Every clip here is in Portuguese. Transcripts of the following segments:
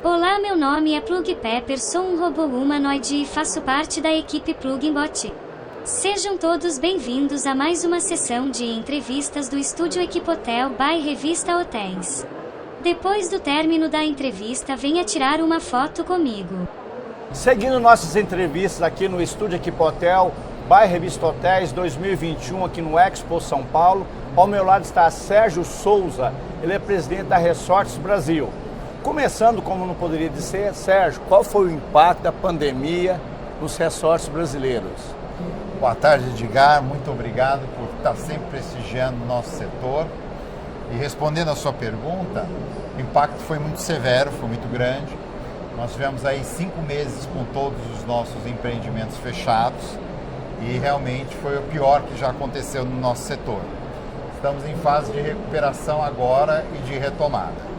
Olá, meu nome é Plug Pepper, sou um robô humanoide e faço parte da equipe Plugbot. Sejam todos bem-vindos a mais uma sessão de entrevistas do estúdio Equipotel by Revista Hotéis. Depois do término da entrevista, venha tirar uma foto comigo. Seguindo nossas entrevistas aqui no estúdio Equipotel by Revista Hotéis 2021 aqui no Expo São Paulo, ao meu lado está Sérgio Souza, ele é presidente da Resorts Brasil. Começando, como não poderia ser, Sérgio, qual foi o impacto da pandemia nos resorts brasileiros? Boa tarde, Edgar. Muito obrigado por estar sempre prestigiando o nosso setor. E respondendo a sua pergunta, o impacto foi muito severo, foi muito grande. Nós tivemos aí 5 meses com todos os nossos empreendimentos fechados e realmente foi o pior que já aconteceu no nosso setor. Estamos em fase de recuperação agora e de retomada.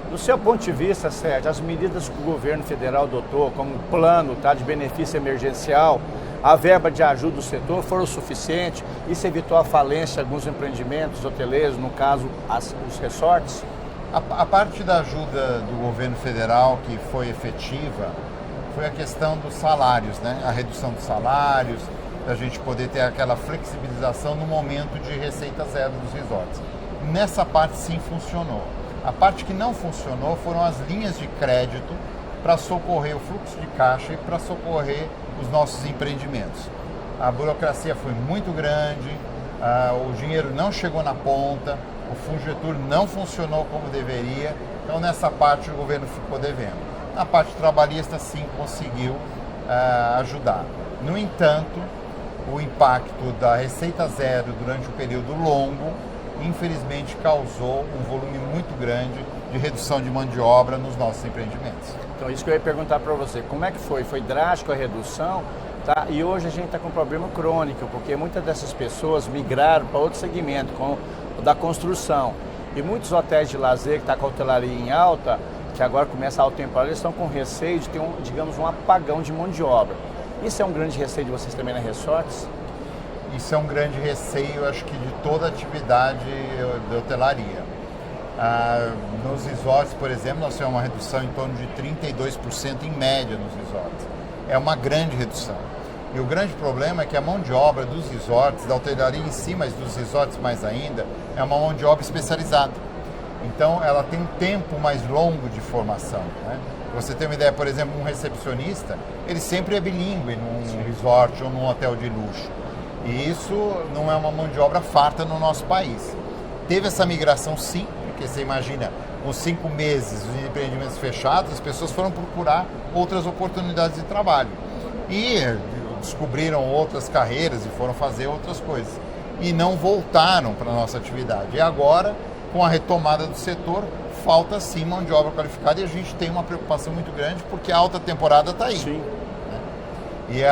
Do seu ponto de vista, Sérgio, as medidas que o governo federal adotou, como o plano de benefício emergencial, a verba de ajuda do setor foram suficientes? Isso evitou a falência de alguns empreendimentos hoteleiros, no caso, os resorts? A parte da ajuda do governo federal que foi efetiva foi a questão dos salários, né? A redução dos salários, da gente poder ter aquela flexibilização no momento de receita zero dos resorts. Nessa parte sim funcionou. A parte que não funcionou foram as linhas de crédito para socorrer o fluxo de caixa e para socorrer os nossos empreendimentos. A burocracia foi muito grande, o dinheiro não chegou na ponta, o Fungetur não funcionou como deveria, então nessa parte o governo ficou devendo. Na parte trabalhista sim conseguiu ajudar. No entanto, o impacto da receita zero durante um período longo infelizmente causou um volume muito grande de redução de mão de obra nos nossos empreendimentos. Então isso que eu ia perguntar para você, como é que foi? Foi drástico a redução? Tá? E hoje a gente está com um problema crônico, porque muitas dessas pessoas migraram para outro segmento, como o da construção. E muitos hotéis de lazer que estão com a hotelaria em alta, que agora começa a alta temporada, eles estão com receio de ter um apagão de mão de obra. Isso é um grande receio de vocês também na Resorts? Isso é um grande receio, acho que de toda a atividade de hotelaria. Nos resorts, por exemplo, nós temos uma redução em torno de 32% em média nos resorts. É uma grande redução. E o grande problema é que a mão de obra dos resorts, da hotelaria em si, mas dos resorts mais ainda, é uma mão de obra especializada. Então, ela tem um tempo mais longo de formação, né? Pra você ter uma ideia, por exemplo, um recepcionista, ele sempre é bilíngue num resort ou num hotel de luxo. E isso não é uma mão de obra farta no nosso país. Teve essa migração sim, porque você imagina, com 5 meses os empreendimentos fechados, as pessoas foram procurar outras oportunidades de trabalho. E descobriram outras carreiras e foram fazer outras coisas. E não voltaram para a nossa atividade. E agora, com a retomada do setor, falta sim mão de obra qualificada e a gente tem uma preocupação muito grande porque a alta temporada está aí. Sim. E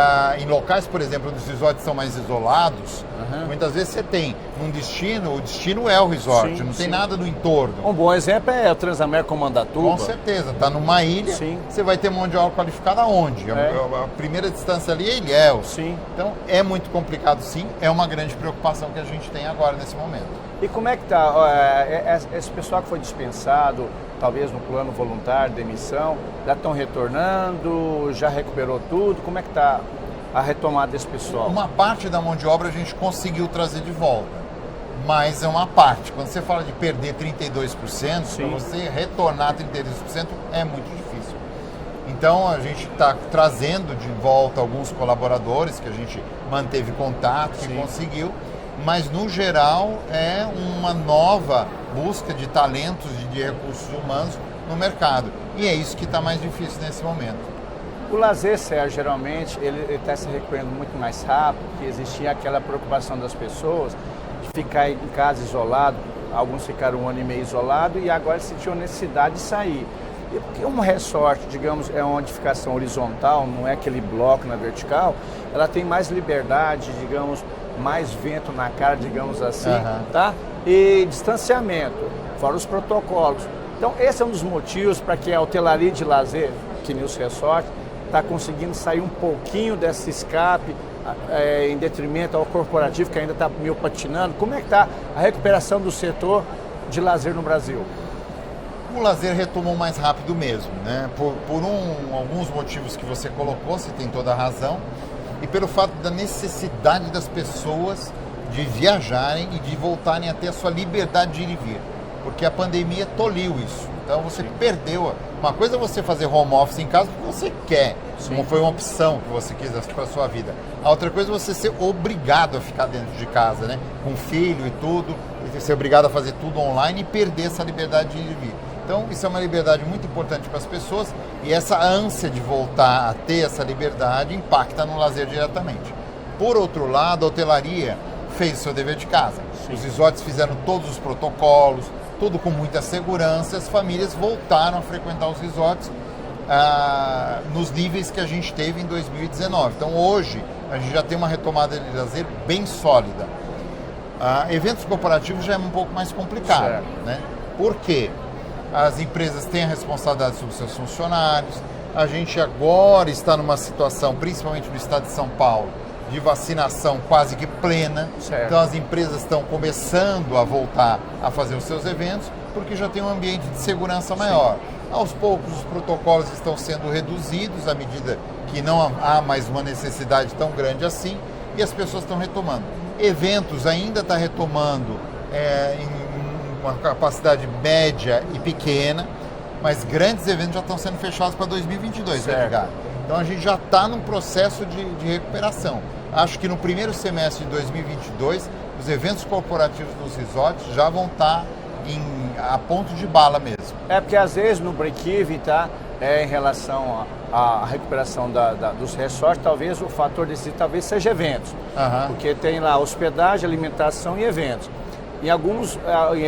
em locais, por exemplo, onde os resorts são mais isolados, muitas vezes você tem um destino, o destino é o resort, não tem nada no entorno. Um bom exemplo é o Transamérica Comandatuba. Com certeza, está numa ilha, você vai ter mão de obra qualificada onde? A primeira distância ali é Ilhéus. Sim. Então é muito complicado sim, é uma grande preocupação que a gente tem agora nesse momento. E como é que está? Esse pessoal que foi dispensado, talvez no plano voluntário de demissão, já estão retornando, já recuperou tudo? Como é que está a retomada desse pessoal? Uma parte da mão de obra a gente conseguiu trazer de volta, mas é uma parte. Quando você fala de perder 32%, para você retornar 32% é muito difícil. Então a gente está trazendo de volta alguns colaboradores que a gente manteve contato, que conseguiu, mas no geral é uma nova busca de talentos de recursos humanos no mercado. E é isso que está mais difícil nesse momento. O lazer, Sérgio, geralmente, ele está se recuperando muito mais rápido, porque existia aquela preocupação das pessoas de ficar em casa isolado, alguns ficaram 1 ano e meio isolado e agora sentiam necessidade de sair. E porque um resort, digamos, é uma edificação horizontal, não é aquele bloco na vertical, ela tem mais liberdade, digamos, mais vento na cara, digamos assim, tá? E distanciamento, fora os protocolos. Então, esse é um dos motivos para que a hotelaria de lazer, que nem os resorts, está conseguindo sair um pouquinho desse escape em detrimento ao corporativo, que ainda está meio patinando. Como é que está a recuperação do setor de lazer no Brasil? O lazer retomou mais rápido mesmo, né? Alguns motivos que você colocou, você tem toda a razão, e pelo fato da necessidade das pessoas de viajarem e de voltarem a ter a sua liberdade de ir e vir, porque a pandemia tolhiu isso. Então você perdeu. Uma coisa é você fazer home office em casa porque você quer, como foi uma opção que você quis para a sua vida. A outra coisa é você ser obrigado a ficar dentro de casa, né? Com filho e tudo, e ser obrigado a fazer tudo online e perder essa liberdade de ir e vir. Então isso é uma liberdade muito importante para as pessoas e essa ânsia de voltar a ter essa liberdade impacta no lazer diretamente. Por outro lado, a hotelaria fez o seu dever de casa. Os resorts fizeram todos os protocolos, tudo com muita segurança, as famílias voltaram a frequentar os resorts nos níveis que a gente teve em 2019. Então hoje a gente já tem uma retomada de lazer bem sólida. Eventos corporativos já é um pouco mais complicado, né? Por quê? As empresas têm a responsabilidade sobre seus funcionários, a gente agora está numa situação, principalmente no estado de São Paulo, de vacinação quase que plena. Então as empresas estão começando a voltar a fazer os seus eventos porque já tem um ambiente de segurança maior. Aos poucos os protocolos estão sendo reduzidos à medida que não há mais uma necessidade tão grande assim e as pessoas estão retomando. Eventos ainda está retomando em uma capacidade média e pequena, mas grandes eventos já estão sendo fechados para 2022, Edgar. Então a gente já está num processo de recuperação. Acho que no primeiro semestre de 2022, os eventos corporativos dos resorts já vão estar a ponto de bala mesmo. Porque às vezes no break-even, em relação à recuperação dos resorts, talvez o fator decisivo talvez seja eventos. Porque tem lá hospedagem, alimentação e eventos. Em alguns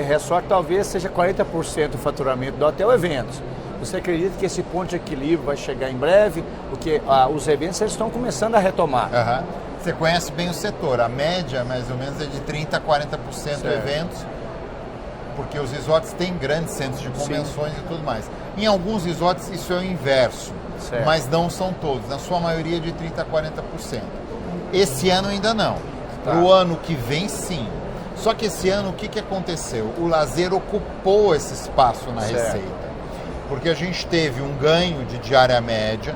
resorts talvez seja 40% do faturamento do hotel eventos. Você acredita que esse ponto de equilíbrio vai chegar em breve? Porque os eventos eles estão começando a retomar. Você conhece bem o setor. A média, mais ou menos, é de 30% a 40% eventos, porque os resorts têm grandes centros de convenções e tudo mais. Em alguns resorts isso é o inverso, mas não são todos. Na sua maioria, de 30% a 40%. Esse ano ainda não. Para o ano que vem, sim. Só que esse ano, o que aconteceu? O lazer ocupou esse espaço na receita. Porque a gente teve um ganho de diária média,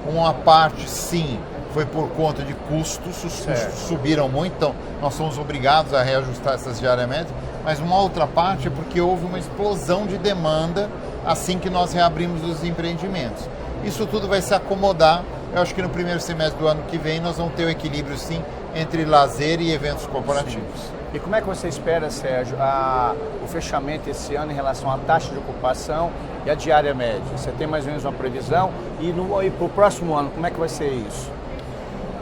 uma parte, sim, foi por conta de custos, os custos subiram muito, então nós somos obrigados a reajustar essas diárias médias, mas uma outra parte é porque houve uma explosão de demanda assim que nós reabrimos os empreendimentos. Isso tudo vai se acomodar. Eu acho que no primeiro semestre do ano que vem nós vamos ter um equilíbrio, sim, entre lazer e eventos corporativos. E como é que você espera, Sérgio, o fechamento esse ano em relação à taxa de ocupação e a diária média? Você tem mais ou menos uma previsão? E para o próximo ano, como é que vai ser isso?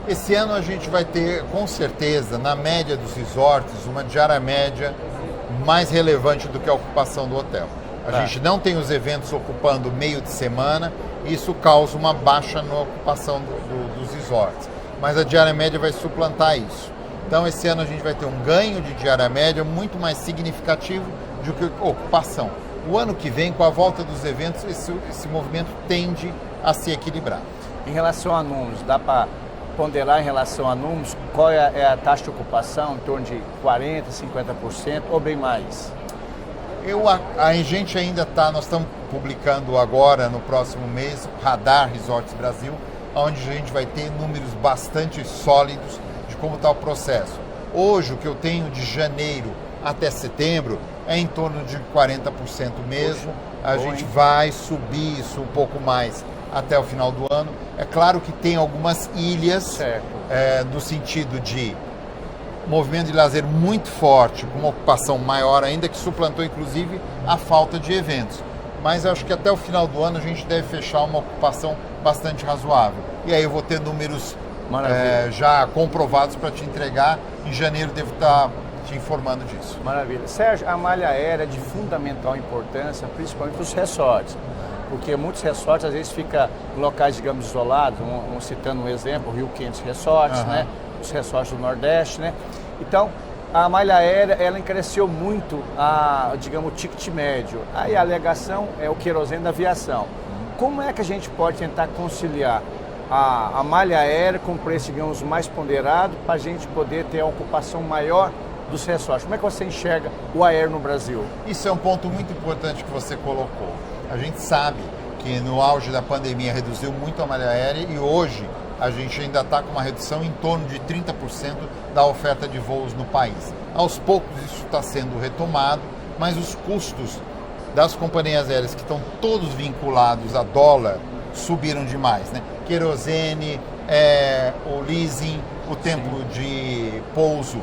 Esse ano a gente vai ter, com certeza, na média dos resorts, uma diária média mais relevante do que a ocupação do hotel. A gente não tem os eventos ocupando meio de semana, isso causa uma baixa na ocupação dos resorts. Mas a diária média vai suplantar isso. Então esse ano a gente vai ter um ganho de diária média muito mais significativo do que ocupação. O ano que vem, com a volta dos eventos, esse movimento tende a se equilibrar. Em relação a números, dá para ponderar em relação a números, qual é a taxa de ocupação? Em torno de 40%, 50% ou bem mais? A gente ainda está, nós estamos publicando agora, no próximo mês, Radar Resorts Brasil, onde a gente vai ter números bastante sólidos de como está o processo. Hoje, o que eu tenho de janeiro até setembro é em torno de 40% mesmo. A gente vai subir isso um pouco mais até o final do ano. É claro que tem algumas ilhas, no sentido de movimento de lazer muito forte, com uma ocupação maior ainda, que suplantou inclusive a falta de eventos. Mas eu acho que até o final do ano a gente deve fechar uma ocupação bastante razoável. E aí eu vou ter números já comprovados para te entregar. Em janeiro devo estar te informando disso. Maravilha. Sérgio, a malha aérea é de fundamental importância, principalmente para os resorts. Porque muitos resorts às vezes ficam em locais, digamos, isolados, citando um exemplo, Rio 500 Resorts, né? Os resorts do Nordeste, né? Então, a malha aérea, ela encareceu muito digamos, o ticket médio. Aí a alegação é o querosene da aviação. Como é que a gente pode tentar conciliar a malha aérea com preço, digamos, mais ponderado para a gente poder ter a ocupação maior dos resorts. Como é que você enxerga o aéreo no Brasil? Isso é um ponto muito importante que você colocou. A gente sabe que no auge da pandemia reduziu muito a malha aérea e hoje a gente ainda está com uma redução em torno de 30% da oferta de voos no país. Aos poucos isso está sendo retomado, mas os custos das companhias aéreas que estão todos vinculados a dólar subiram demais, né? Querosene, o leasing, o tempo de pouso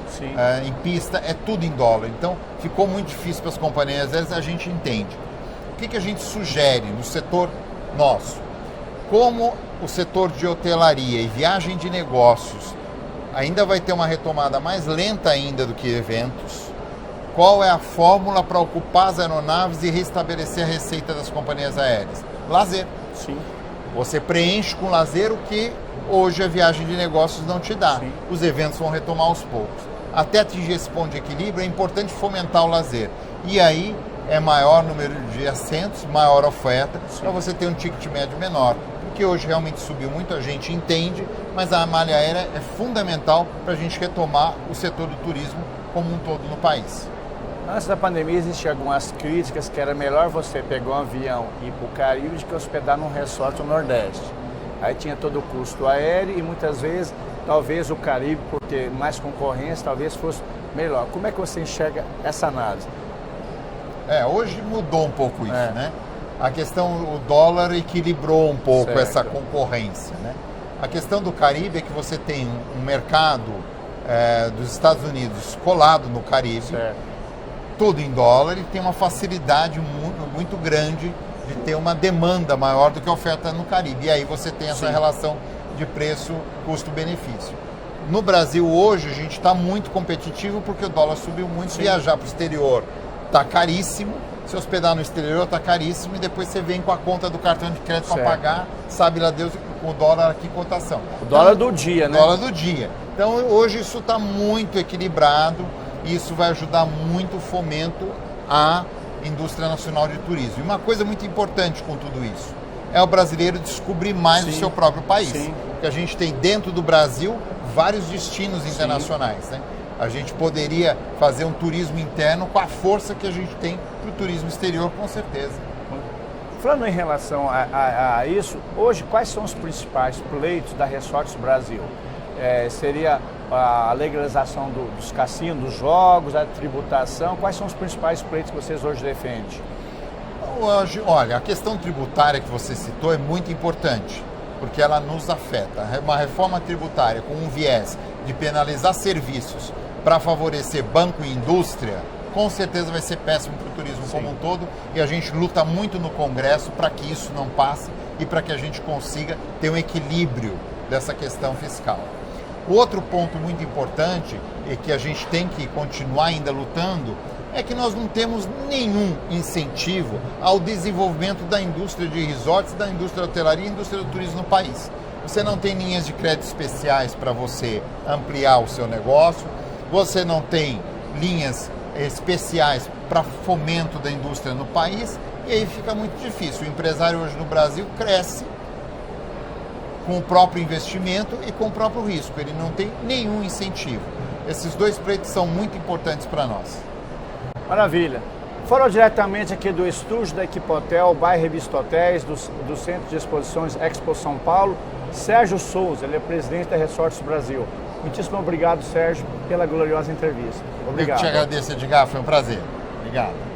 em pista, é tudo em dólar. Então ficou muito difícil para as companhias aéreas, a gente entende. O que a gente sugere no setor nosso? Como o setor de hotelaria e viagem de negócios ainda vai ter uma retomada mais lenta ainda do que eventos, qual é a fórmula para ocupar as aeronaves e restabelecer a receita das companhias aéreas? Lazer. Sim. Você preenche com lazer o que hoje a viagem de negócios não te dá. Sim. Os eventos vão retomar aos poucos. Até atingir esse ponto de equilíbrio, é importante fomentar o lazer. E aí é maior número de assentos, maior oferta, para você ter um ticket médio menor. Porque hoje realmente subiu muito, a gente entende, mas a malha aérea é fundamental para a gente retomar o setor do turismo como um todo no país. Antes da pandemia existiam algumas críticas que era melhor você pegar um avião e ir para o Caribe do que hospedar num resort no Nordeste. Aí tinha todo o custo aéreo e muitas vezes, talvez o Caribe, por ter mais concorrência, talvez fosse melhor. Como é que você enxerga essa análise? Hoje mudou um pouco isso, né? A questão, o dólar equilibrou um pouco essa concorrência, né? A questão do Caribe é que você tem um mercado dos Estados Unidos colado no Caribe, tudo em dólar, e tem uma facilidade muito grande de ter uma demanda maior do que a oferta no Caribe. E aí você tem essa relação de preço, custo-benefício. No Brasil hoje a gente está muito competitivo porque o dólar subiu muito, viajar para o exterior está caríssimo, se hospedar no exterior está caríssimo e depois você vem com a conta do cartão de crédito para pagar, sabe lá Deus, com o dólar aqui cotação. O dólar do dia, né? O dólar do dia. Então hoje isso está muito equilibrado e isso vai ajudar muito o fomento à indústria nacional de turismo. E uma coisa muito importante com tudo isso é o brasileiro descobrir mais o seu próprio país. Porque a gente tem dentro do Brasil vários destinos internacionais, né? A gente poderia fazer um turismo interno com a força que a gente tem para o turismo exterior, com certeza. Falando em relação a isso, hoje quais são os principais pleitos da Resorts Brasil? Seria a legalização dos cassinos, dos jogos, a tributação? Quais são os principais pleitos que vocês hoje defendem? Hoje, olha, a questão tributária que você citou é muito importante, porque ela nos afeta. Uma reforma tributária com um viés de penalizar serviços para favorecer banco e indústria, com certeza vai ser péssimo para o turismo como um todo, e a gente luta muito no Congresso para que isso não passe e para que a gente consiga ter um equilíbrio dessa questão fiscal. O outro ponto muito importante e que a gente tem que continuar ainda lutando é que nós não temos nenhum incentivo ao desenvolvimento da indústria de resorts, da indústria da hotelaria e indústria do turismo no país. Você não tem linhas de crédito especiais para você ampliar o seu negócio, você não tem linhas especiais para fomento da indústria no país, e aí fica muito difícil. O empresário hoje no Brasil cresce com o próprio investimento e com o próprio risco, ele não tem nenhum incentivo. Esses dois pleitos são muito importantes para nós. Maravilha. Falou diretamente aqui do estúdio da Equipotel, bairro Revista Hotéis, do Centro de Exposições Expo São Paulo, Sérgio Souza, ele é presidente da Resorts Brasil. Muitíssimo obrigado, Sérgio, pela gloriosa entrevista. Obrigado. Eu te agradeço, Edgar, foi um prazer. Obrigado.